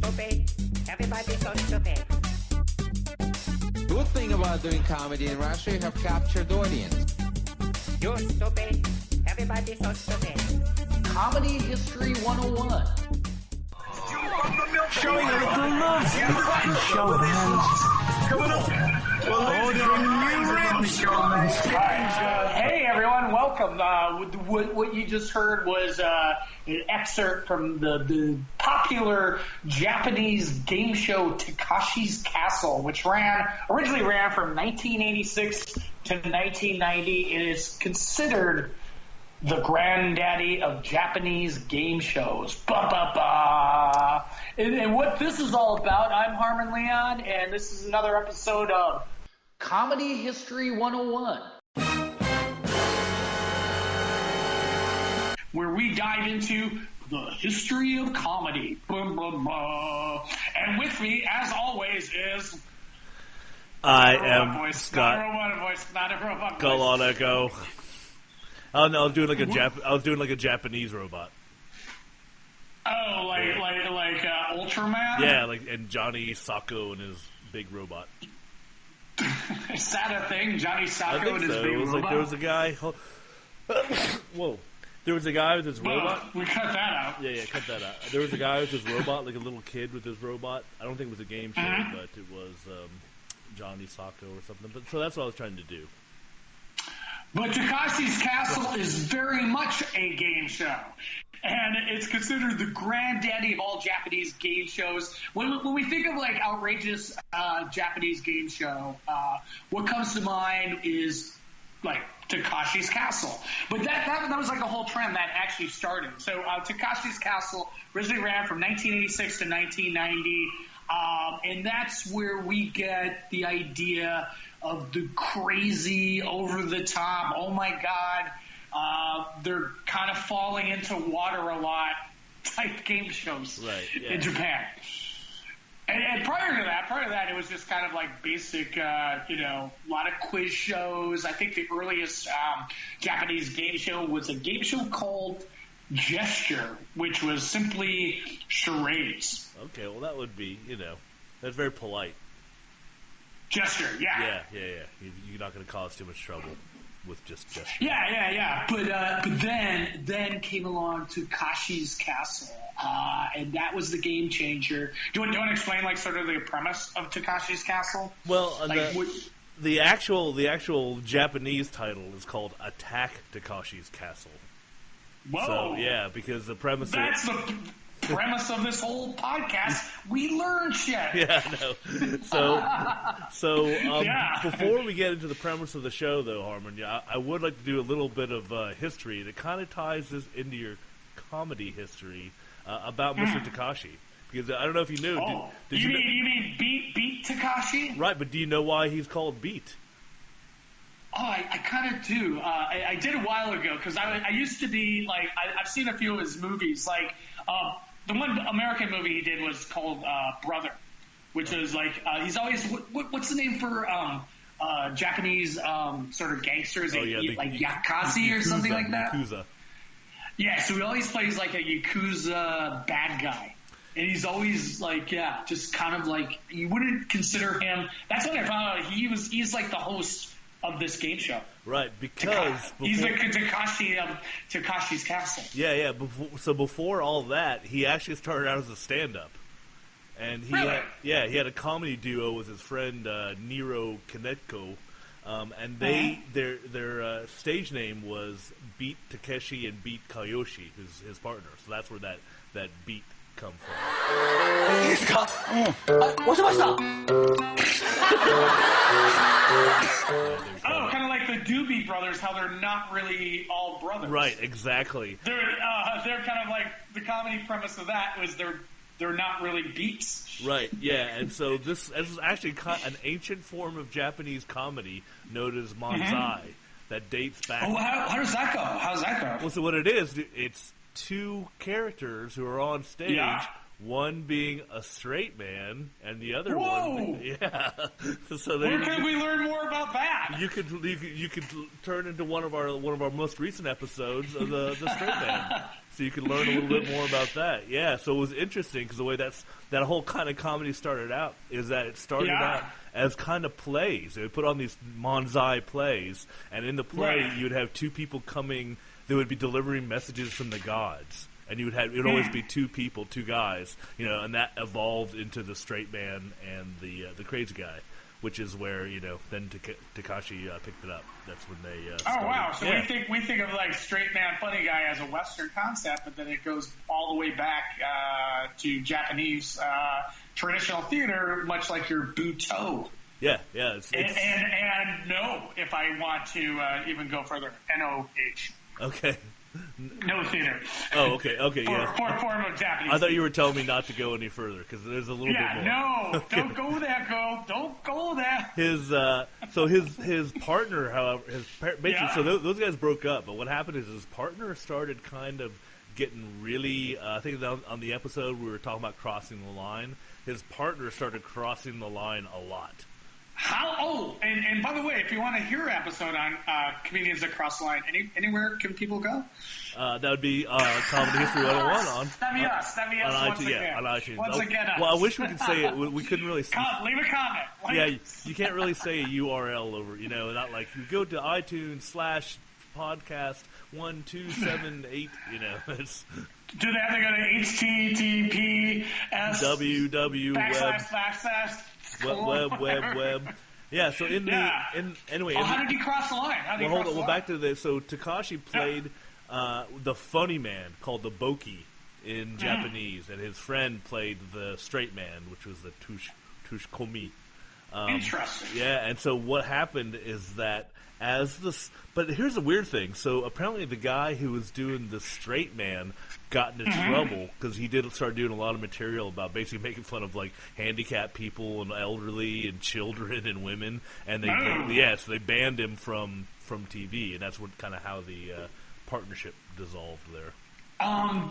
stupid. Everybody's so stupid. Good thing about doing comedy in Russia, you have captured audience. You're stupid. Everybody's so stupid. Comedy History 101. Showing a little love. Show hands. Coming up. Hey everyone, welcome. What you just heard was an excerpt from the popular Japanese game show Takeshi's Castle, which originally ran from 1986 to 1990. It is considered the granddaddy of Japanese game shows. Ba ba ba. And what this is all about, I'm Harmon Leon, and this is another episode of Comedy History 101, where we dive into the history of comedy. Boom, boom, boom. And with me, as always, is... I am Scott. Not a robot voice, not a robot voice. Go on, Echo. Oh no, I was doing like a Japanese robot. Oh, like Ultraman? Yeah, and Johnny Sacco and his big robot. Is that a thing? Johnny Sacco and his so. big It was robot? like there was a guy. Whoa. There was a guy with his robot. We cut that out. Yeah, cut that out. There was a guy with his robot, like a little kid with his robot. I don't think it was a game show, but it was Johnny Sacco or something. But so that's what I was trying to do. But Takeshi's Castle is very much a game show. And it's considered the granddaddy of all Japanese game shows. When we think of like outrageous Japanese game show, what comes to mind is like Takeshi's Castle. But that was like a whole trend that actually started. So Takeshi's Castle originally ran from 1986 to 1990. And that's where we get the idea of the crazy, over-the-top, oh my God, they're kind of falling into water a lot type game shows in Japan. And prior to that, it was just kind of like basic, a lot of quiz shows. I think the earliest Japanese game show was a game show called Gesture, which was simply charades. Okay, well that would be, that's very polite. Gesture, yeah. Yeah. You're not going to cause too much trouble with just gesture. Yeah. But then came along Takeshi's Castle, and that was the game changer. Do you want to explain like sort of the premise of Takeshi's Castle? Well, the actual Japanese title is called Attack Takeshi's Castle. Whoa! So yeah, because the premise that's the premise of this whole podcast. We learn shit. Yeah, I know. So before we get into the premise of the show, though, Harmon, I would like to do a little bit of history that kind of ties this into your comedy history about Mr. Takeshi. Because I don't know if you knew. Oh, you mean Beat Takeshi? Right, but do you know why he's called Beat? Oh, I kind of do. I did a while ago because I used to be like I've seen a few of his movies. Like the one American movie he did was called Brother, which is like he's always what's the name for Japanese sort of gangsters? Oh, yeah, like Yakuza or something like that. Yakuza. Yeah, so he always plays like a Yakuza bad guy. And he's always like, just kind of like you wouldn't consider him. That's when I found out he's like the host of this game show. Right, because he's the Takeshi of Takeshi's Castle. Yeah. Before all that, he actually started out as a stand-up, and he had a comedy duo with his friend Nero Kaneko, and their stage name was Beat Takeshi and Beat Kayoshi, who's his partner. So that's where that Beat come from. いいですか？押せました。 Oh, kind of like the Doobie Brothers, how they're not really all brothers. Right, exactly. They're kind of like the comedy premise of that was they're not really beats. Right, yeah, and so this is actually an ancient form of Japanese comedy known as manzai that dates back. Oh, how does that go? How does that go? Well, so what it is, it's two characters who are on stage One being a straight man, and the other Whoa! one, yeah. So Where can we learn more about that? you could turn into one of our most recent episodes of the straight man, so you could learn a little bit more about that. Yeah, so it was interesting because the way that whole kind of comedy started out is that it started out as kind of plays. They would put on these manzai plays, and in the play you'd have two people coming. They would be delivering messages from the gods. And it would always be two people, two guys, and that evolved into the straight man and the crazy guy, which is where then Takeshi picked it up. That's when they. Started. Oh wow! So we think of like straight man, funny guy as a Western concept, but then it goes all the way back to Japanese traditional theater, much like your Butoh. Yeah. And no, if I want to even go further, NOH. Okay. No theater. Oh, okay, yeah. Form of Japanese. I thought you were telling me not to go any further because there's a little bit more. No, okay. Don't go there, girl. Don't go there. His partner, however, so those guys broke up. But what happened is his partner started kind of getting really. I think on the episode we were talking about crossing the line. His partner started crossing the line a lot. How? Oh, and by the way, if you want to hear an episode on comedians that cross the line, anywhere can people go? That would be Comedy History 101 on. That'd be us once again. On iTunes. Once again, well, I wish we could say it. We couldn't really say leave a comment. Yeah, you can't really say a URL over, not like you go to iTunes /podcast 1278, It's, do they have to go to HTTPS www web. Yeah, so anyway. How did he cross the line? Hold on. Well, back to this. So Takeshi played the funny man called the Boki in Japanese, and his friend played the straight man, which was the Tushkomi. Interesting. Yeah, and so what happened is that but here's the weird thing. So apparently the guy who was doing the straight man got into trouble because he did start doing a lot of material about basically making fun of like handicapped people and elderly and children and women, and so they banned him from TV, and that's what kind of how the partnership dissolved there.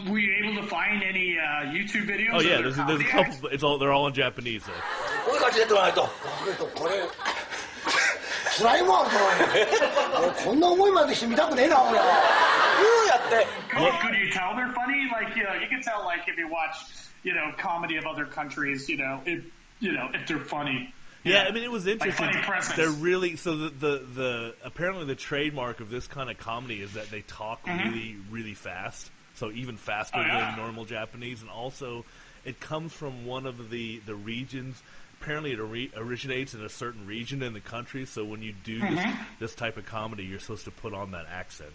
Were you able to find any YouTube videos? Oh yeah, there's a couple. They're all in Japanese though. 辛いもん、こんな思いまでして見たくねえな、俺。Could you tell they're funny? Like, you can tell, like, if you watch, comedy of other countries, if they're funny. Yeah, I mean, it was interesting. Like funny presence. They're really the apparently the trademark of this kind of comedy is that they talk really, really fast. So even faster than normal Japanese, and also it comes from one of the regions. Apparently, it originates in a certain region in the country. So when you do this type of comedy, you're supposed to put on that accent.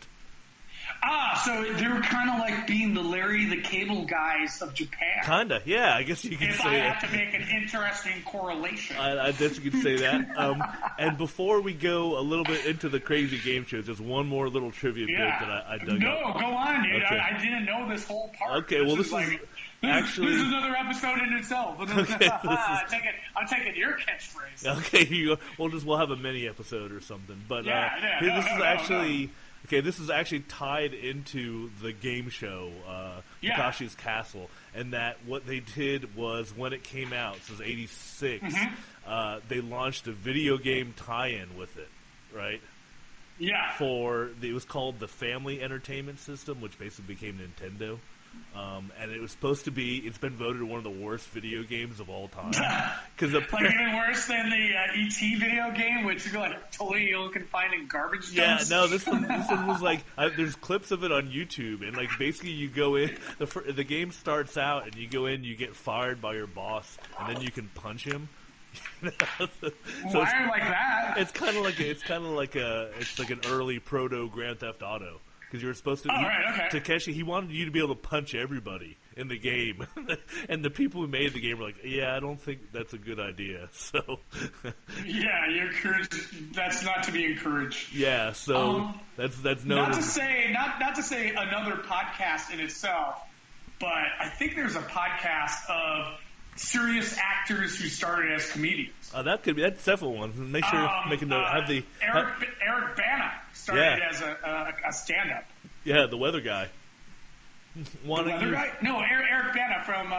So they were kind of like being the Larry the Cable Guys of Japan. Kinda, yeah. I guess you could say that. If I have to make an interesting correlation. I guess you could say that. And before we go a little bit into the crazy game shows, just one more little trivia bit that I dug up. No, go on, dude. Okay. I didn't know this whole part. Okay, well, this is actually... This is another episode in itself. Okay, I'm taking your catchphrase. Okay, we'll have a mini episode or something. But this is actually tied into the game show, Takeshi's Castle, and that what they did was when it came out, this was 86, they launched a video game tie-in with it, right? Yeah. It was called the Family Entertainment System, which basically became Nintendo. And it was supposed to be. It's been voted one of the worst video games of all time. Like even worse than the E.T. video game, which is like totally you can find in garbage dumps. Yeah, no, this one was like. There's clips of it on YouTube, and like basically you go in. The game starts out, and you go in, you get fired by your boss, and then you can punch him. Why like that? It's kind of like an early proto Grand Theft Auto. Because you were supposed to. Takeshi, he wanted you to be able to punch everybody in the game, and the people who made the game were like, "Yeah, I don't think that's a good idea." So. Yeah, you're encouraged. That's not to be encouraged. Yeah, so that's known. Not to say another podcast in itself, but I think there's a podcast of serious actors who started as comedians. That's definitely one. Make sure make a note. Eric Bana started as a stand-up. Yeah, the weather guy. Wanting other you- guy? No, Eric Bana from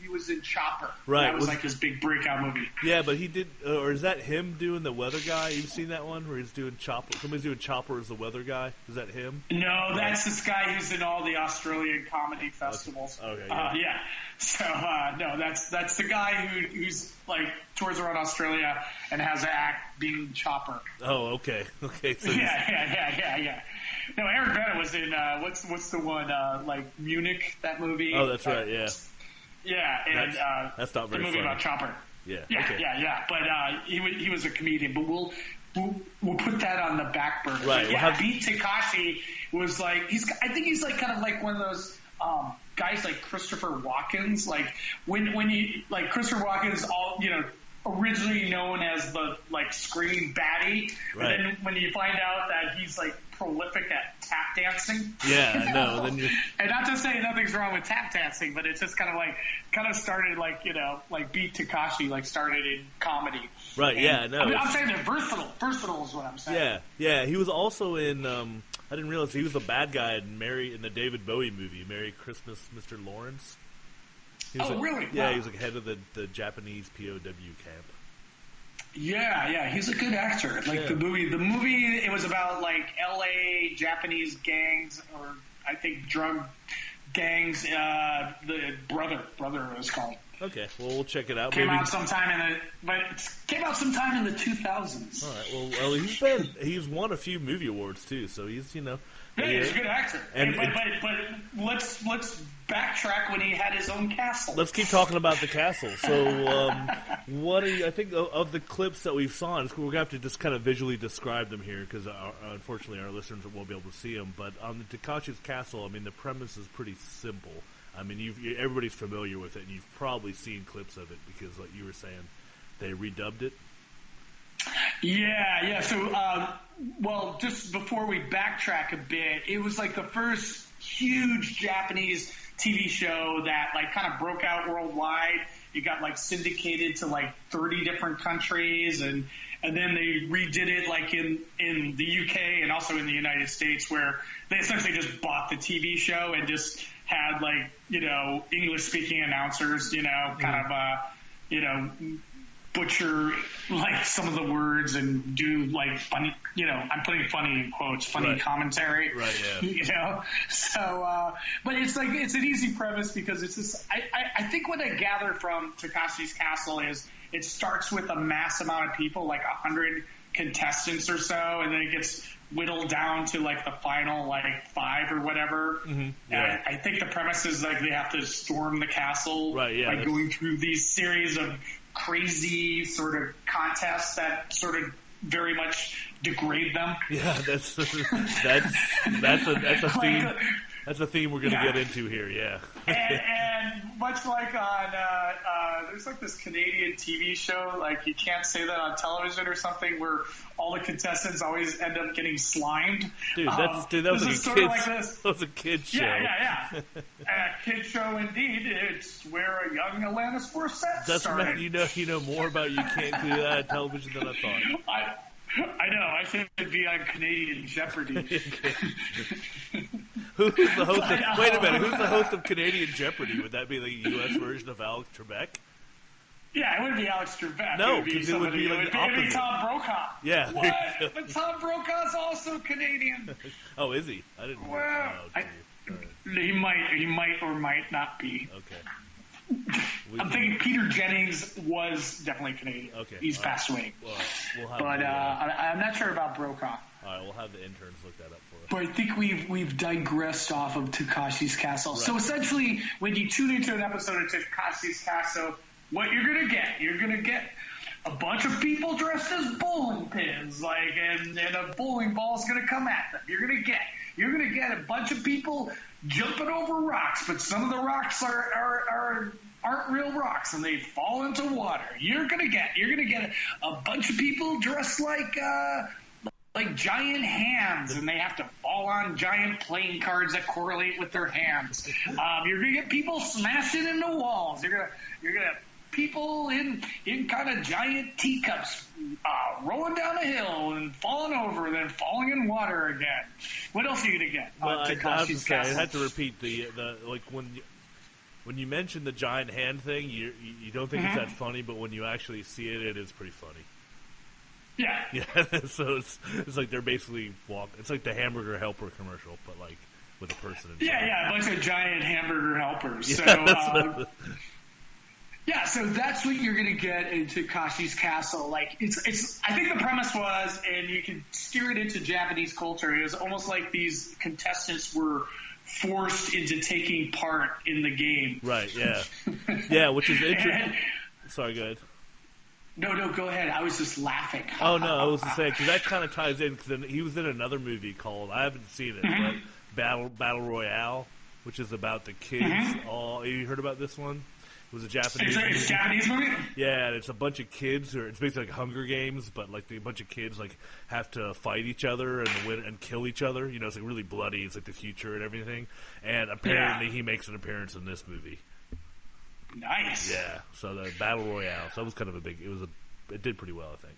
he was in Chopper. Right, That was was- like his big breakout movie. Yeah, but he did, or is that him doing the weather guy? You've seen that one where he's doing Chopper? Somebody's doing Chopper as the weather guy. Is that him? No, that's this guy who's in all the Australian comedy festivals. Okay, yeah. So no, that's the guy who's like tours around Australia and has an act being Chopper. Oh, okay. So Yeah. No, Eric Bana was in what's the one like Munich, that movie. Oh, that's right. Yeah. Yeah, and that's not very the movie funny. about Chopper. Yeah. Yeah, Okay. yeah. But he was a comedian. But we'll put that on the back burner. Right, But we'll Beat Takeshi was like I think he's like kind of like one of those guys like Christopher Walken's. Like when you like Christopher Walken's originally known as the like screen baddie, but Right. then when you find out that he's like prolific at tap dancing. Yeah, I know. Then you. And not to say nothing's wrong with tap dancing, but it's just kind of started like Beat Takeshi like started in comedy. Right. Yeah. No. I'm saying they're versatile. Versatile is what I'm saying. Yeah. He was also in. I didn't realize he was the bad guy in the David Bowie movie, Merry Christmas, Mr. Lawrence. He was Really? Yeah, Wow. he was like head of the Japanese POW camp. Yeah, he's a good actor. Like the movie, it was about like L.A. Japanese gangs, or I think drug gangs. The brother it was called. Okay, well we'll check it out. Came out sometime in the 2000s. All right, well he's won a few movie awards too, so he's Yeah, he's a good actor. But let's backtrack when he had his own castle. Let's keep talking about the castle. So, what do you? I think of the clips that we've saw, we're gonna have to just kind of visually describe them here because unfortunately our listeners won't be able to see them. But on the Takashi's castle, I mean, the premise is pretty simple. I mean, everybody's familiar with it, and you've probably seen clips of it because, like you were saying, they redubbed it. Yeah. So, just before we backtrack a bit, it was like the first huge Japanese TV show that like kind of broke out worldwide. It got like syndicated to like 30 different countries, and then they redid it like in the UK and also in the United States, where they essentially just bought the TV show and just had like English speaking announcers, butcher like some of the words and do like funny, I'm putting funny in quotes, funny Right. commentary. Right, yeah. So, but it's like, it's an easy premise because it's just, I think what I gather from Takashi's Castle is it starts with a mass amount of people, like 100 contestants or so, and then it gets whittled down to like the final like 5 or whatever. Mm-hmm. And I think the premise is like they have to storm the castle Right, yeah, by going through these series of crazy sort of contests that sort of very much degrade them. Yeah, that's a theme. That's a theme we're going to get into here. Yeah. And much like on there's like this Canadian TV show, like You Can't Say That on Television or something, where all the contestants always end up getting slimed. Dude, that was a kid's show. Yeah. A kid show indeed. It's where a young Alanis Morissette That's started. you know more about You Can't Do That on Television than I thought. I know. I think it'd be on Canadian Jeopardy. Who's the host of? Wait a minute. Who's the host of Canadian Jeopardy? Would that be the U.S. version of Alex Trebek? Yeah, it wouldn't be Alex Trebek. No, it would be 'cause it would be like the it'd be opposite. Tom Brokaw. Yeah. What? But Tom Brokaw's also Canadian. Oh, is he? I didn't know. Well, Oh, dear. All right. he might or might not be. Okay. I'm thinking Peter Jennings was definitely Canadian. Okay. He's All right. passed away. Well, we'll have But I'm not sure about Brokaw. all right, we'll have the interns look that up for us. But I think we've digressed off of Takashi's Castle. So essentially, when you tune into an episode of Takashi's Castle, what you're gonna get a bunch of people dressed as bowling pins, like, and a bowling ball's gonna come at them. You're gonna get a bunch of people jumping over rocks, but some of the rocks aren't real rocks and they fall into water. You're gonna get a bunch of people dressed like giant hands, and they have to fall on giant playing cards that correlate with their hands. You're gonna get people smashing into walls. You're gonna people in kind of giant teacups rolling down a hill and falling over, then falling in water again. What else are you gonna get? Well, I have to Takashi's say, I Castle? had to repeat the like when you mention the giant hand thing, you don't think it's that funny, but when you actually see it, it is pretty funny. Yeah. Yeah, so it's like they're basically it's like the hamburger helper commercial, but like with a person inside. Yeah, a bunch of giant hamburger helpers. So, yeah, so that's what you're going to get in Takashi's Castle. Like, it's. I think the premise was, and you can steer it into Japanese culture. It was almost like these contestants were forced into taking part in the game. Right. Yeah. Yeah, which is interesting. Sorry, go ahead. No, go ahead. I was just laughing. Oh no, I was just saying because that kind of ties in because he was in another movie called I haven't seen it, but Battle Royale, which is about the kids. You heard about this one? It was a Japanese. It's a Japanese movie. Yeah, and it's a bunch of kids, or it's basically like Hunger Games, but like a bunch of kids like have to fight each other and kill each other. You know, it's like really bloody. It's like the future and everything. And apparently, he makes an appearance in this movie. Nice. Yeah, so the Battle Royale. So that was kind of it did pretty well, I think.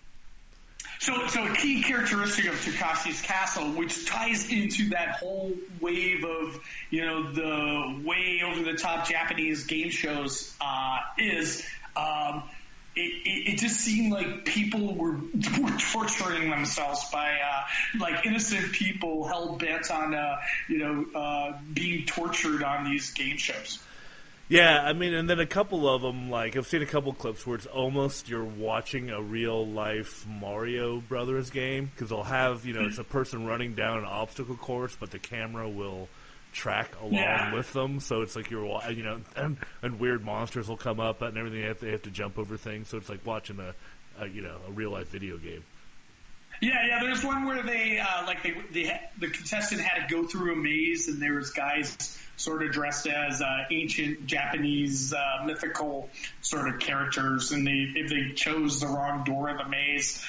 So a key characteristic of Takashi's Castle, which ties into that whole wave of, the way over the top Japanese game shows, is it just seemed like people were torturing themselves by like innocent people hell bent on being tortured on these game shows. Yeah, I mean, and then a couple of them, like, I've seen a couple clips where it's almost you're watching a real-life Mario Brothers game, because they'll have, it's a person running down an obstacle course, but the camera will track along with them, so it's like you're, and weird monsters will come up and everything, they have to jump over things, so it's like watching a real-life video game. Yeah, there's one where the contestant had to go through a maze, and there was guys sort of dressed as ancient Japanese mythical sort of characters, and if they chose the wrong door in the maze,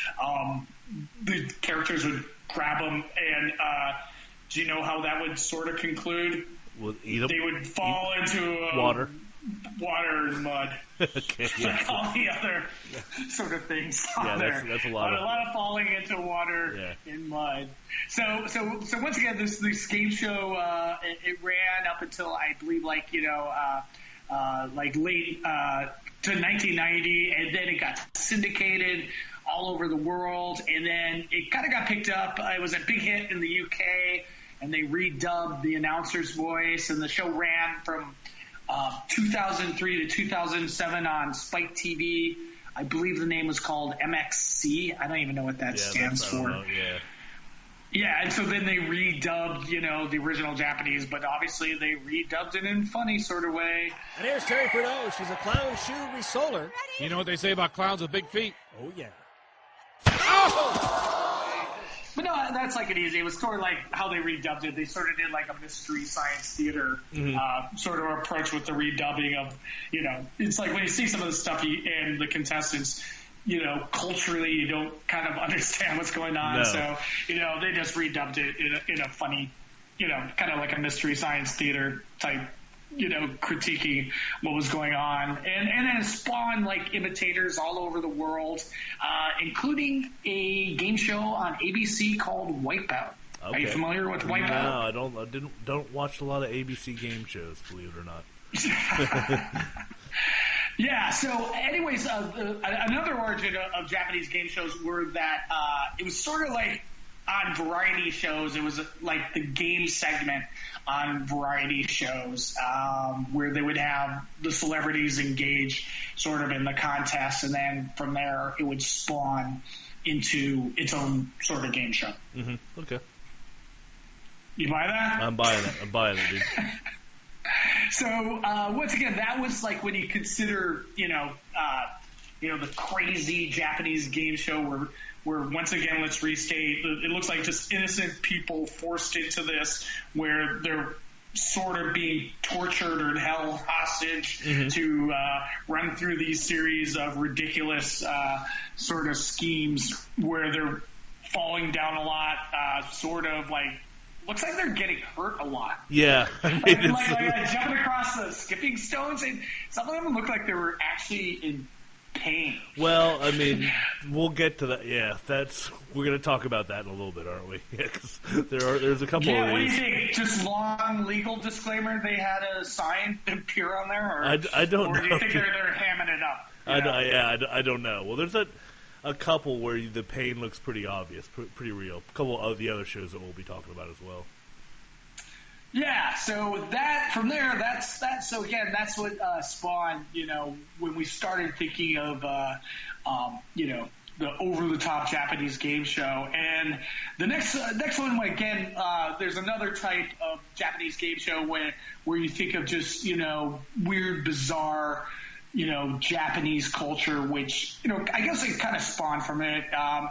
the characters would grab them, and do you know how that would sort of conclude? They would fall into water and mud. Okay, like all the other sort of things on there. That's a lot of falling into water and mud. So once again, this game show it ran up until I believe like late to 1990, and then it got syndicated all over the world, and then it kind of got picked up. It was a big hit in the UK, and they redubbed the announcer's voice, and the show ran from 2003 to 2007 on Spike TV. I believe the name was called MXC. I don't even know what that stands for. Yeah, and so then they redubbed, the original Japanese, but obviously they redubbed it in a funny sort of way. And here's Terry Purdue. She's a clown shoe resoler. You know what they say about clowns with big feet? Oh, yeah. Oh! But no, that's like it easy. It was sort of like how they redubbed it. They sort of did like a mystery science theater sort of approach with the redubbing of, it's like when you see some of the stuff and the contestants, culturally you don't kind of understand what's going on. No. So, they just redubbed it in a funny, kind of like a mystery science theater type, critiquing what was going on. And then spawned like imitators all over the world, including a game show on ABC called Wipeout. Okay. Are you familiar with Wipeout? No, I don't watch a lot of ABC game shows, believe it or not. Yeah, so anyways, another origin of Japanese game shows were that it was sort of like on variety shows. It was like the game segment on variety shows where they would have the celebrities engage sort of in the contest, and then from there it would spawn into its own sort of game show. Mm-hmm. Okay. You buy that? I'm buying it, dude. So once again, that was like when you consider, the crazy Japanese game show where once again, let's restate, it looks like just innocent people forced into this where they're sort of being tortured or held hostage to run through these series of ridiculous sort of schemes where they're falling down a lot, sort of like looks like they're getting hurt a lot. Yeah. I mean, like jumping across the skipping stones, and some of them looked like they were actually in pain. Well, I mean, we'll get to that. Yeah, we're going to talk about that in a little bit, aren't we? Yeah, because there's a couple of these. Yeah, what do you think? Just long legal disclaimer they had a sign appear on there? Or, I don't know. Or do you think they're hamming it up? I don't know. Well, there's a couple where the pain looks pretty obvious, pretty real. A couple of the other shows that we'll be talking about as well. Yeah, so that from there, that's so again, that's what spawned. When we started thinking of the over-the-top Japanese game show, and the next one again, there's another type of Japanese game show where you think of just weird, bizarre. Japanese culture, which, I guess it kind of spawned from it.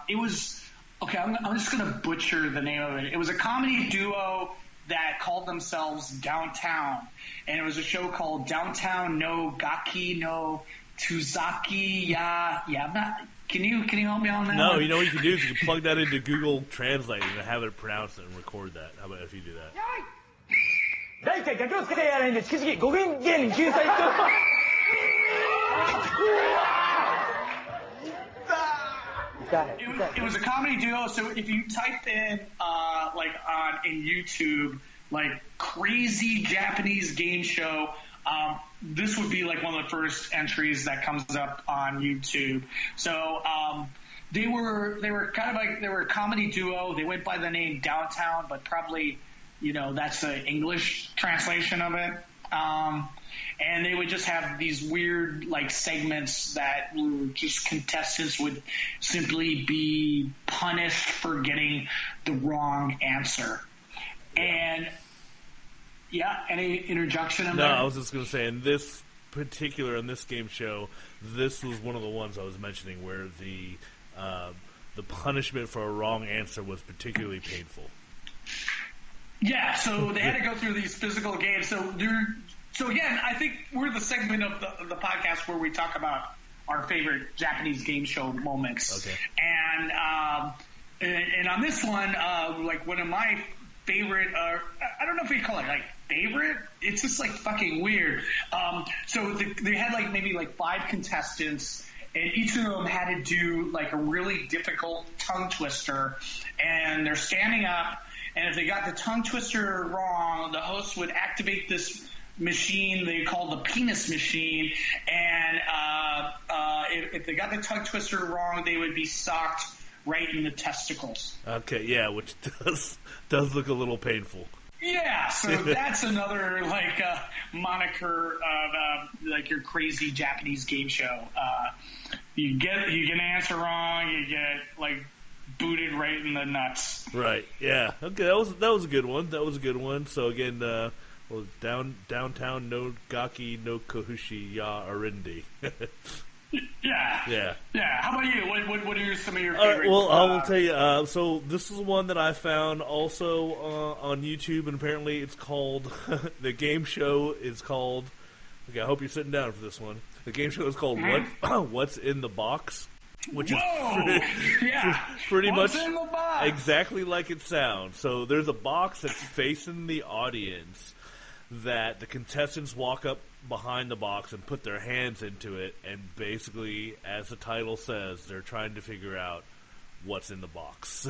It was, okay, I'm just going to butcher the name of it. It was a comedy duo that called themselves Downtown, and it was a show called Downtown no Gaki no Tuzaki Ya. I'm not, can you help me on that? No, one? you know what you can do is you can plug that into Google Translate and have it pronounced and record that. How about if you do that? 大体逆をつけてやらないんで、しきじき5元芸人救済と。It was a comedy duo, so if you type in in YouTube crazy Japanese game show, this would be like one of the first entries that comes up on YouTube. So they were kind of like, they were a comedy duo. They went by the name Downtown, but probably that's the English translation of it. And they would just have these weird segments that were just contestants would simply be punished for getting the wrong answer. And any interjection in there? No, I was just going to say, in this game show, this was one of the ones I was mentioning where the punishment for a wrong answer was particularly painful. Yeah, so they had to go through these physical games. So again, I think we're the segment of the podcast where we talk about our favorite Japanese game show moments. Okay. And on this one, one of my favorite, I don't know if we call it favorite. It's just fucking weird. So they had maybe 5 contestants, and each of them had to do a really difficult tongue twister, and they're standing up. And if they got the tongue twister wrong, the host would activate this machine they call the penis machine, and if they got the tongue twister wrong, they would be socked right in the testicles. Okay, yeah, which does look a little painful. Yeah, so that's another moniker of your crazy Japanese game show. You get an answer wrong, you get booted right in the nuts. Right. Yeah. Okay. That was a good one. That was a good one. So again, downtown no Gaki no Kohushi ya Arindi. Yeah. How about you? What are some of your favorites? Well, I will tell you. So this is one that I found also on YouTube, and apparently it's called the game show is called. Okay, I hope you're sitting down for this one. The game show is called What's in the Box. Which is pretty much exactly like it sounds. So there's a box that's facing the audience that the contestants walk up behind the box and put their hands into it, and basically, as the title says, they're trying to figure out what's in the box.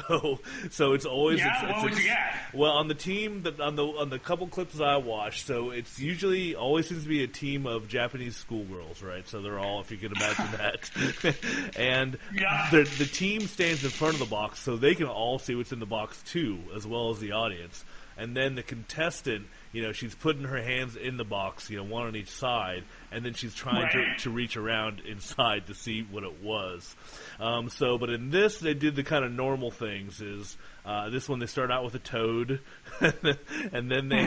So it's always what would you get? Well, on the team that on the couple clips that I watched, so it's usually always seems to be a team of Japanese schoolgirls, right? So they're all, if you can imagine that, and the team stands in front of the box, so they can all see what's in the box too, as well as the audience. And then the contestant, she's putting her hands in the box, one on each side, and then she's trying to reach around inside to see what it was. But in this, they did the kind of normal things. Is this one they start out with a toad, and then they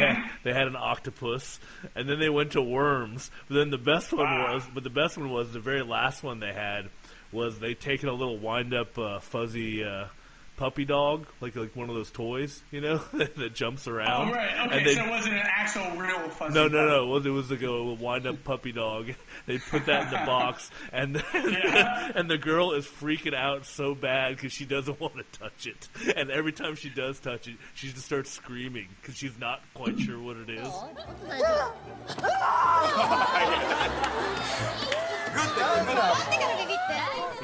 had an octopus, and then they went to worms. But then the best one was the very last one they had was they taken a little wind up fuzzy puppy dog, like one of those toys, that jumps around. Oh, right. Okay, so it wasn't an actual real fuzzy No. puppy. It was like a wind-up puppy dog. They put that in the box, and the girl is freaking out so bad because she doesn't want to touch it. And every time she does touch it, she just starts screaming because she's not quite sure what it is.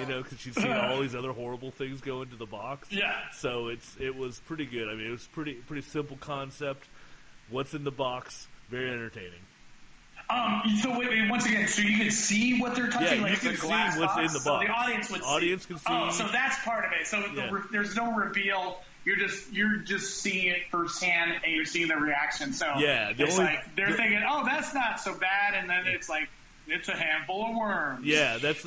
Because she's seen all these other horrible things go into the box. Yeah. So it was pretty good. I mean, it was pretty simple concept. What's in the box? Very entertaining. So wait, once again, so you can see what they're touching, Yeah, like you the can glass see what's box? in the So box. the audience would Audience can see. Oh, so that's part of it. So there's no reveal. You're just seeing it firsthand, and you're seeing the reaction. So yeah, they're thinking, oh, that's not so bad, and then it's like, it's a handful of worms. Yeah, but it's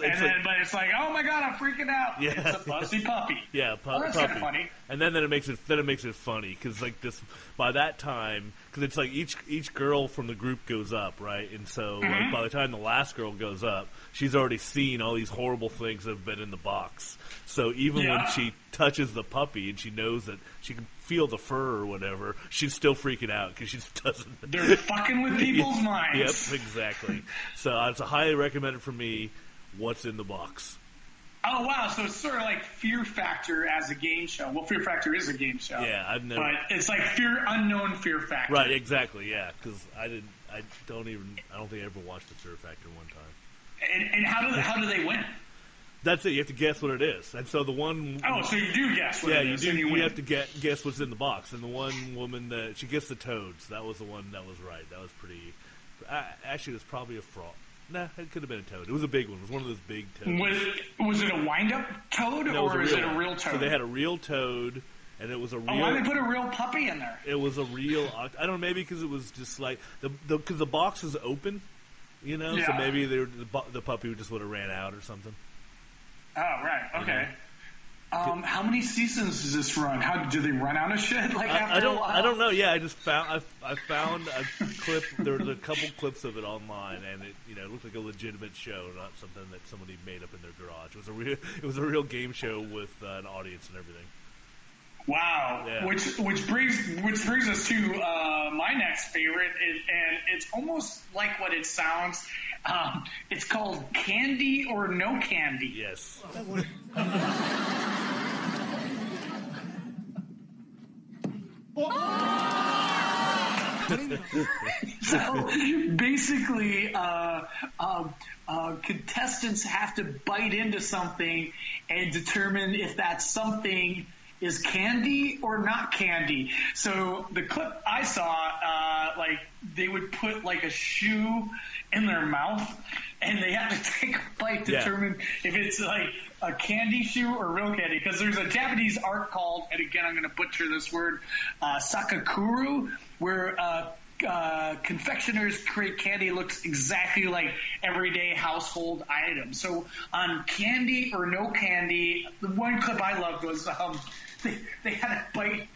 like, oh my god, I'm freaking out. Yeah. It's a fuzzy puppy. Yeah, that's puppy. kind of funny. And then it makes it funny because like this by that time because it's like each girl from the group goes up, right? And so like, by the time the last girl goes up, she's already seen all these horrible things that have been in the box. So even when she touches the puppy and she knows that she can feel the fur or whatever, she's still freaking out because she just doesn't. They're fucking with people's minds. Yep, exactly. So it's a highly recommended for me. What's in the box? Oh wow! So it's sort of like Fear Factor as a game show. Well, Fear Factor is a game show. Yeah, I've never. But it's like unknown Fear Factor. Right, exactly. Yeah, because I don't think I ever watched the Fear Factor one time. And how do they win? That's it. You have to guess what it is. And so the one. Oh, so you do guess what it is. Yeah, you win. have to guess what's in the box. And the one woman that she guessed the toads. That was the one that was right. That was pretty. Actually, it was probably a frog. Nah, it could have been a toad. It was a big one. It was one of those big toads. Was it a wind-up toad, or is it a real toad? So they had a real toad, and it was a real... Oh, why did they put a real puppy in there? It was a real... I don't know, maybe because it was just like... Because the box is open, Yeah. So maybe the puppy just would have ran out or something. Oh, right. Okay. How many seasons does this run? How do they run out of shit? Like after a while? I don't know. Yeah, I just found I found a clip. There was a couple clips of it online, and it looked like a legitimate show, not something that somebody made up in their garage. It was a real game show with an audience and everything. Wow. Yeah. Which brings us to my next favorite, and it's almost like what it sounds. It's called Candy or No Candy. Yes. So basically, contestants have to bite into something and determine if that something is candy or not candy. So the clip I saw, they would put like a shoe in their mouth, and they have to take a bite to determine if it's like a candy shoe or real candy. Because there's a Japanese art called, and again I'm going to butcher this word, sakakuru, where confectioners create candy looks exactly like everyday household items. So on Candy or No Candy, the one clip I loved was they had to bite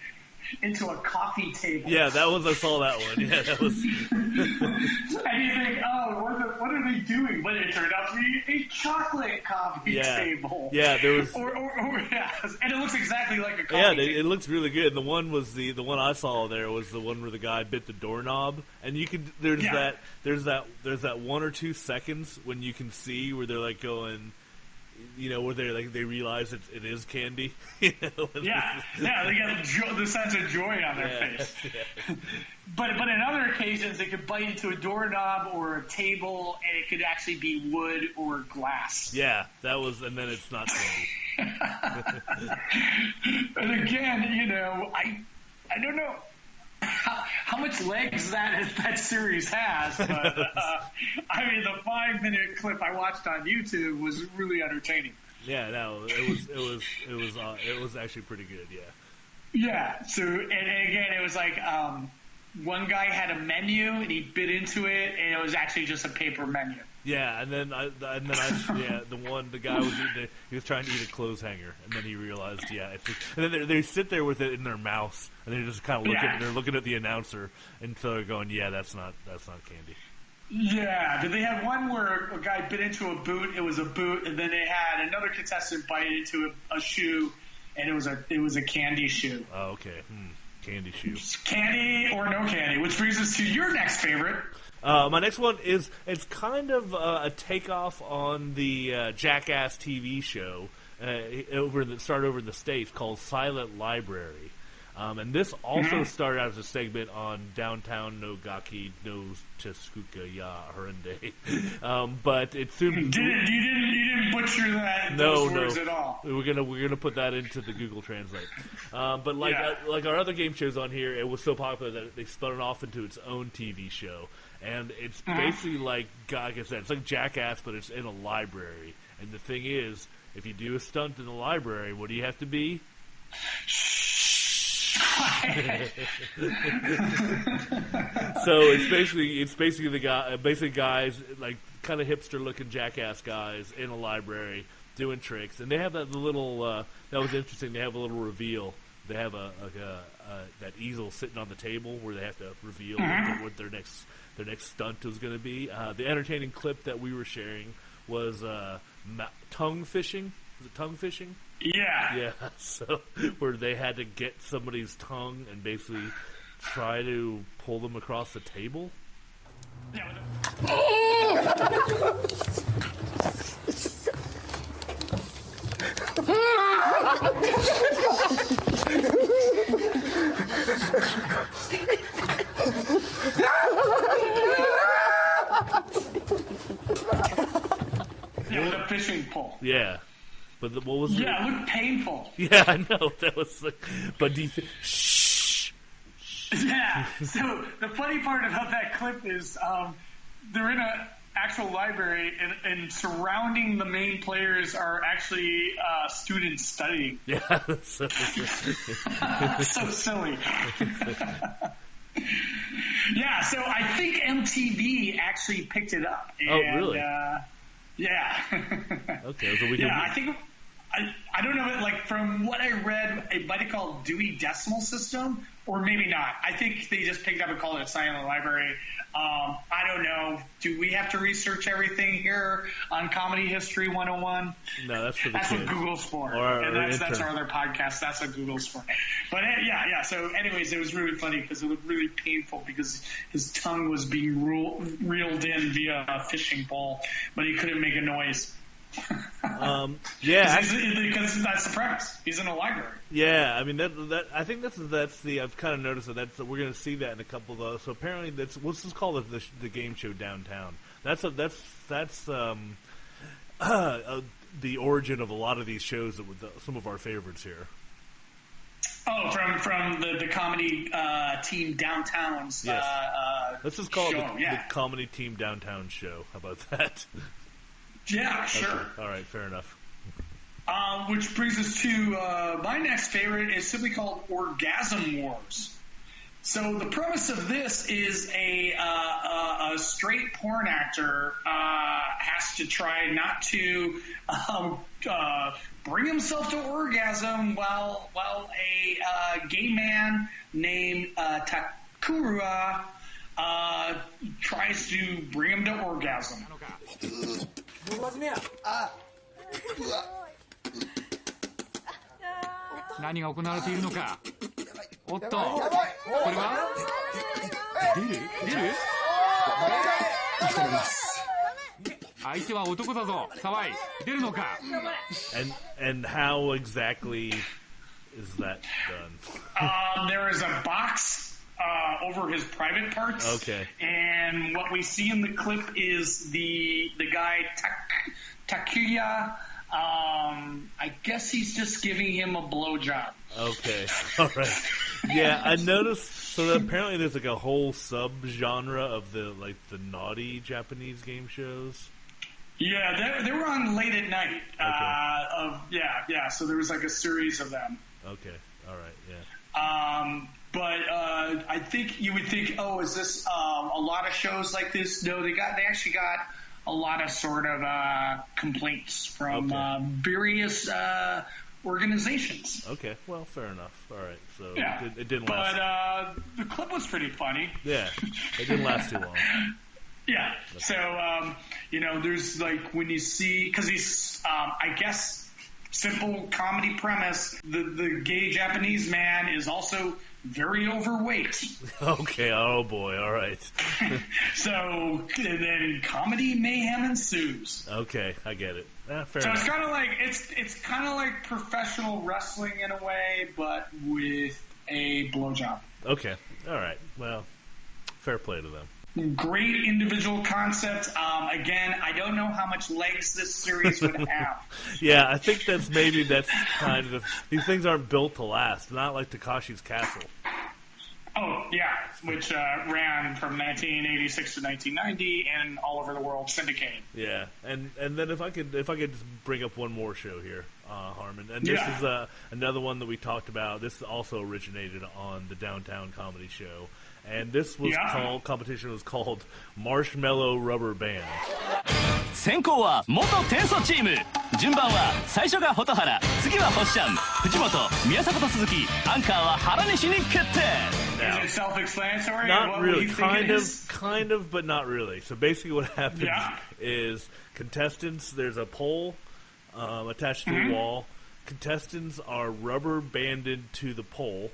into a coffee table. Yeah, I saw that one. Yeah, that was. And you think, oh, what are they doing? But it turned out to be a chocolate coffee table. Yeah, there was. And it looks exactly like a coffee table. It looks really good. The one was the one I saw there was the one where the guy bit the doorknob, and you could there's that 1 or 2 seconds when you can see where they're like going. Where they realize it is candy. They get the sense of joy on their face. Yeah. But in other occasions, they could bite into a doorknob or a table, and it could actually be wood or glass. Yeah, and then it's not candy. And again, I don't know how much legs that series has, but the 5-minute clip I watched on YouTube was really entertaining. Yeah, no, it was actually pretty good. Yeah. Yeah. So and again, it was like one guy had a menu and he bit into it, and it was actually just a paper menu. Yeah, and then the guy was he was trying to eat a clothes hanger, and then he realized, and then they sit there with it in their mouth, and they're just kind of looking at the announcer, and so they're going, that's not candy. Yeah, did they have one where a guy bit into a boot? It was a boot, and then they had another contestant bite into a shoe, and it was a candy shoe. Oh, okay. Candy shoe. Candy or no candy, which brings us to your next favorite. My next one it's kind of a takeoff on the Jackass TV show started over in the States called Silent Library. And this also started out as a segment on Downtown no Gaki no Tesuka ya Harende. But it soon you didn't butcher those words at all. We're gonna put that into the Google Translate. But like our other game shows on here, it was so popular that they spun it off into its own TV show. And it's basically like I said, it's like Jackass, but it's in a library. And the thing is, if you do a stunt in the library, what do you have to be? So it's basically the guys like kind of hipster looking Jackass guys in a library doing tricks, and they have that little that was interesting. They have a little reveal. They have that easel sitting on the table where they have to reveal what their next stunt was going to be. The entertaining clip that we were sharing was tongue fishing. Was it tongue fishing? Yeah. Yeah, so where they had to get somebody's tongue and basically try to pull them across the table. Yeah, with a fishing pole. Yeah. But what was it? Yeah, it looked painful. Yeah, I know. That was like, but shh. Yeah. So the funny part about that clip is they're in an actual library, and surrounding the main players are actually students studying. Yeah, so so silly. Yeah, so I think MTV actually picked it up. And, oh, really? Yeah. Okay, so we can. Yeah, I think. I don't know, like from what I read, it might have called Dewey Decimal System, or maybe not. I think they just picked up and called it Silent Library. I don't know. Do we have to research everything here on Comedy History 101? No, that's for the kids. That's what Google's for. And that's our other podcast. That's what Google's for. But yeah. So anyways, it was really funny because it was really painful because his tongue was being reeled in via a fishing pole, but he couldn't make a noise. Yeah, because that's the premise. He's in a library. Yeah, I mean that. I think that's the. I've kind of noticed that we're going to see that in a couple of those. So apparently, what's this called? The game show Downtown. That's the origin of a lot of these shows that were some of our favorites here. Oh, from the comedy team Downtown's. Yes. Let's just call it the comedy team Downtown show. How about that? Yeah, sure. Okay. All right, fair enough. Which brings us to my next favorite. Is simply called Orgasm Wars. So the premise of this is a straight porn actor has to try not to bring himself to orgasm while a gay man named Takura tries to bring him to orgasm. 何が行われているのか。おっと、これは出る相手は男だぞ、沢井。出るのか。And how exactly is that done? There is a box over his private parts. Okay. And what we see in the clip is the guy Takuya. I guess he's just giving him a blowjob. Okay, all right. Yeah, I noticed. So that apparently, there's like a whole sub-genre of the naughty Japanese game shows. Yeah, they were on late at night. Okay. Yeah. So there was like a series of them. Okay, all right, yeah. But I think you would think, oh, is this a lot of shows like this? No, they actually got a lot of sort of complaints from various organizations. Okay, well, fair enough. All right, so yeah. it didn't last. But the clip was pretty funny. Yeah, it didn't last too long. Yeah, okay. So, there's like when you see, because he's, I guess, simple comedy premise. The gay Japanese man is also very overweight. Okay, oh boy, all right. So, and then comedy mayhem ensues. Okay, I get it. Fair so enough. it's kind of like professional wrestling in a way, but with a blowjob. Okay, all right. Well, fair play to them. Great individual concept. Again, I don't know how much legs this series would have. Yeah, I think that's kind of these things aren't built to last. Not like Takeshi's Castle. Oh yeah, which ran from 1986 to 1990 and all over the world, syndicated. Yeah, and then if I could just bring up one more show here, Harmon, and this is another one that we talked about. This also originated on the Downtown Comedy Show. And this was competition was called Marshmallow Rubber Band. 先攻は元天素チーム。順番は最初が蛍原、次は星ちゃん、藤本、宮迫と鈴木、アンカーは原西に決定。Is it self-explanatory? Not really. Kind of, but not really. So basically, what happens is contestants. There's a pole attached to the wall. Contestants are rubber banded to the pole.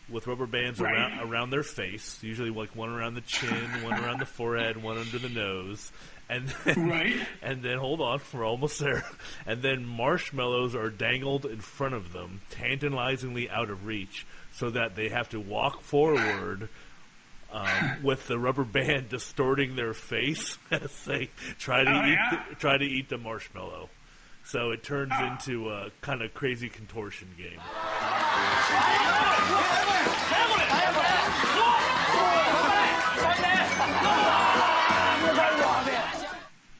With rubber bands around their face, usually like one around the chin, one around the forehead, one under the nose, and then hold on, we're almost there. And then marshmallows are dangled in front of them, tantalizingly out of reach, so that they have to walk forward with the rubber band distorting their face as they try to eat the marshmallow. So it turns into a kind of crazy contortion game.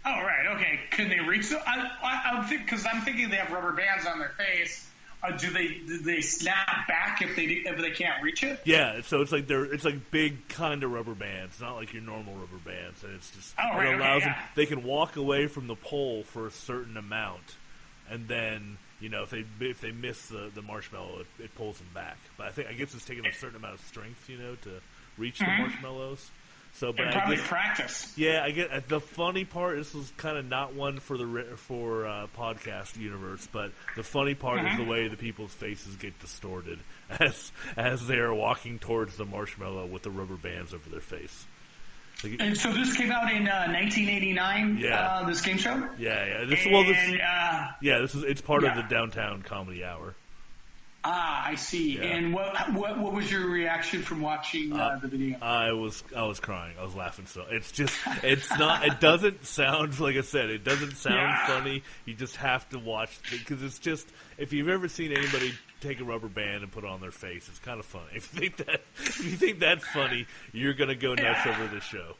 Oh, right, okay. Can they reach them? Because I'm thinking they have rubber bands on their face. Do they snap back if they can't reach it? Yeah, so it's like big kind of rubber bands, not like your normal rubber bands, and it's just it allows them. They can walk away from the pole for a certain amount, and then if they miss the marshmallow, it pulls them back. But I guess it's taking a certain amount of strength, to reach the marshmallows. So, but probably practice. Yeah, I get the funny part. This was kind of not one for podcast universe, but the funny part is the way the people's faces get distorted as they are walking towards the marshmallow with the rubber bands over their face. And so this came out in 1989. Yeah. This game show. Yeah. It's part of the Downtown Comedy Hour. I see. Yeah. And what was your reaction from watching the video? I was crying. I was laughing. So it doesn't sound, like I said, it doesn't sound funny. You just have to watch because it's just, if you've ever seen anybody take a rubber band and put it on their face, it's kind of funny. If you think that's funny, you're gonna go nuts over this show.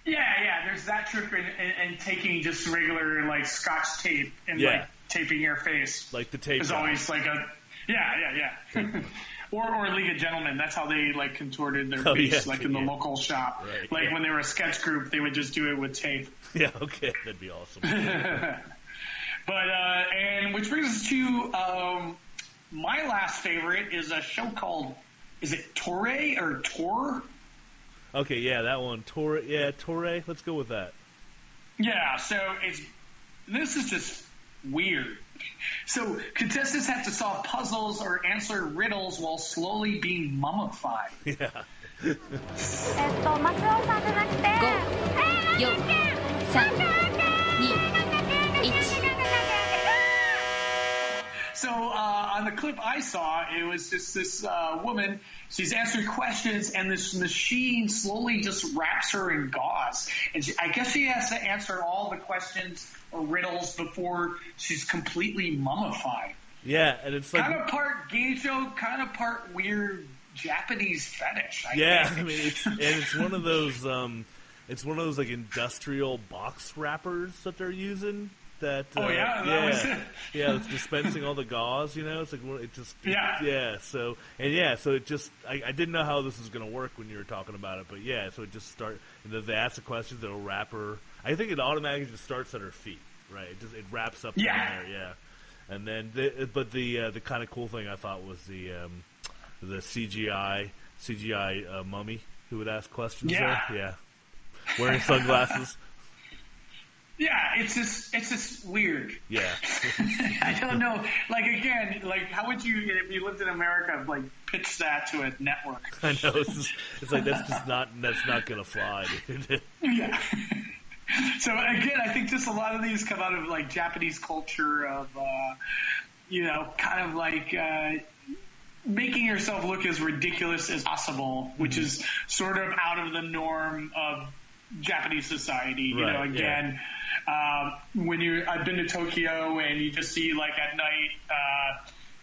Yeah. There's that trick and taking just regular like Scotch tape and like taping your face. Like the tape is always like a. Yeah. or League of Gentlemen. That's how they like contorted their face, in the local shop. Right, like when they were a sketch group, they would just do it with tape. Yeah, okay, that'd be awesome. But and which brings us to my last favorite is a show called, is it Torre or Tor? Okay, yeah, that one, Torre. Yeah, Torre. Let's go with that. Yeah, so this is just weird. So contestants have to solve puzzles or answer riddles while slowly being mummified. Yeah. マスオさんじゃなくて5、4、3、2、1 So on the clip I saw, it was just this woman. She's answering questions, and this machine slowly just wraps her in gauze. And I guess she has to answer all the questions or riddles before she's completely mummified. Yeah, and it's like kind of part game show, kind of part weird Japanese fetish. I think. I mean, it's one of those. It's one of those like industrial box wrappers that they're using. That it's dispensing all the gauze. It's like it just So it just I didn't know how this was going to work when you were talking about it, but so it just they ask the questions, it'll wrap her. I think it automatically just starts at her feet, right? It wraps up down there, and then the kind of cool thing I thought was the CGI mummy who would ask questions there, wearing sunglasses. Yeah, it's just weird. Yeah. I don't know. Like, again, like, how would you, if you lived in America, like, pitch that to a network? I know. It's like, that's not going to fly, dude. Yeah. So, again, I think just a lot of these come out of, like, Japanese culture of, kind of like making yourself look as ridiculous as possible, which is sort of out of the norm of Japanese society. You know, again, I've been to Tokyo and you just see, like, at night,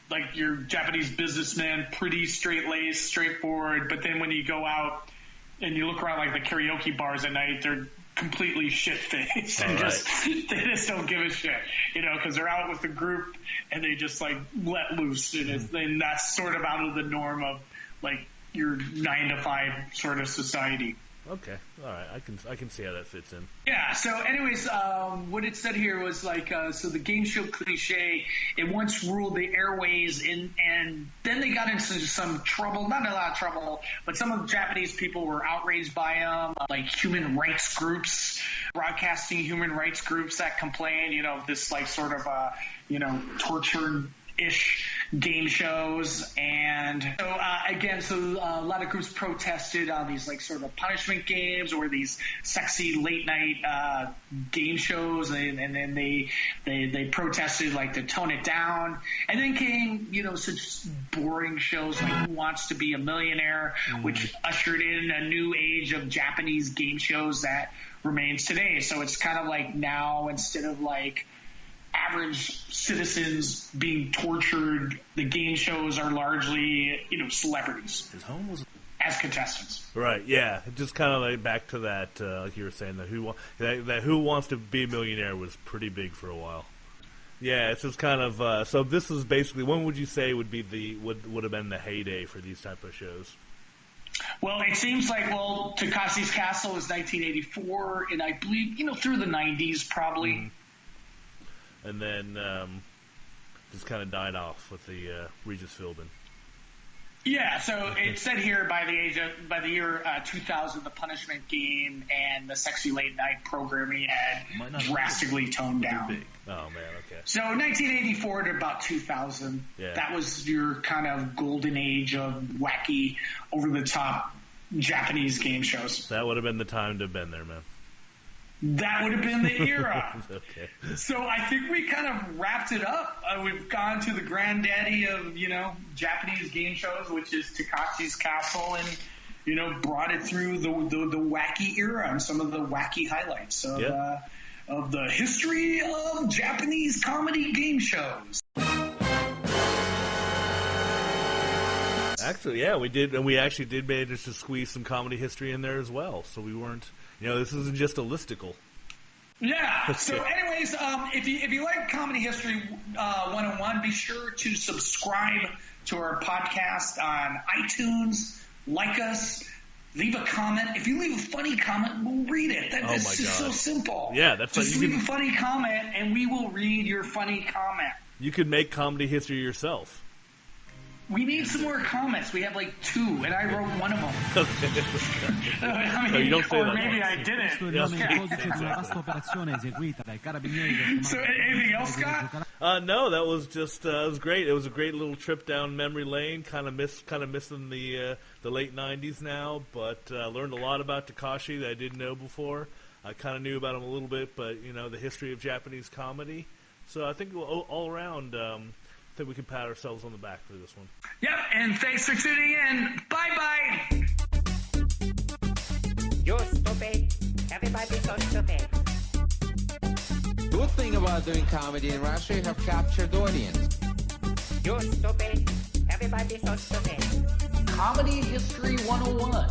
like, your Japanese businessman, pretty straight-laced, straightforward, but then when you go out and you look around, like, the karaoke bars at night, they're completely shit-faced and they just don't give a shit, because they're out with the group and they just, like, let loose, and that's sort of out of the norm of, like, your 9-to-5 sort of society. Okay, all right, I can see how that fits in. Yeah. So, anyways, what it said here was like, so the game show cliche, it once ruled the airways, and then they got into some trouble. Not a lot of trouble, but some of the Japanese people were outraged by them, like human rights groups, broadcasting human rights groups that complain, this like sort of torture-ish game shows. And so again, a lot of groups protested on these like sort of punishment games or these sexy late night game shows, and then they protested like to tone it down. And then came such boring shows like Who Wants to Be a Millionaire, which ushered in a new age of Japanese game shows that remains today. So it's kind of like now, instead of like average citizens being tortured, the game shows are largely, celebrities as contestants. Right, yeah. Just kind of like back to that, like you were saying, that Who Wants to Be a Millionaire was pretty big for a while. Yeah, it's just kind of, so this is basically, when would you say would have been the heyday for these type of shows? Well, it seems like, Takashi's Castle is 1984, and I believe, through the 90s probably. Mm-hmm. And then just kind of died off with the Regis Philbin. Yeah, so it said here by the year 2000, the punishment game and the sexy late night programming had drastically toned down. Oh man, okay. So 1984 to about 2000, that was your kind of golden age of wacky, over the top Japanese game shows. That would have been the time to have been there, man. That would have been the era. Okay. So I think we kind of wrapped it up. We've gone to the granddaddy of, Japanese game shows, which is Takashi's Castle, and, brought it through the wacky era and some of the wacky highlights of the history of Japanese comedy game shows. Actually, yeah, we did, and we actually did manage to squeeze some comedy history in there as well. So we weren't, this isn't just a listicle. Yeah. So, anyways, if you like Comedy History 101, be sure to subscribe to our podcast on iTunes. Like us. Leave a comment. If you leave a funny comment, we'll read it. That's just so simple. Yeah, that's just leave a funny comment, and we will read your funny comment. You could make comedy history yourself. We need some more comments. We have like 2, and I wrote one of them. No, you don't say or that. Maybe I didn't. So anything else, Scott? No, that was just it was great. It was a great little trip down memory lane. Kind of missing the late '90s now, but learned a lot about Takeshi that I didn't know before. I kind of knew about him a little bit, but the history of Japanese comedy. So I think all around. I think we can pat ourselves on the back for this one. Yep, and thanks for tuning in. Bye-bye. You're stupid. Everybody's so stupid. Good thing about doing comedy in Russia, you have captured audience. You're stupid. Everybody's so stupid. Comedy History 101.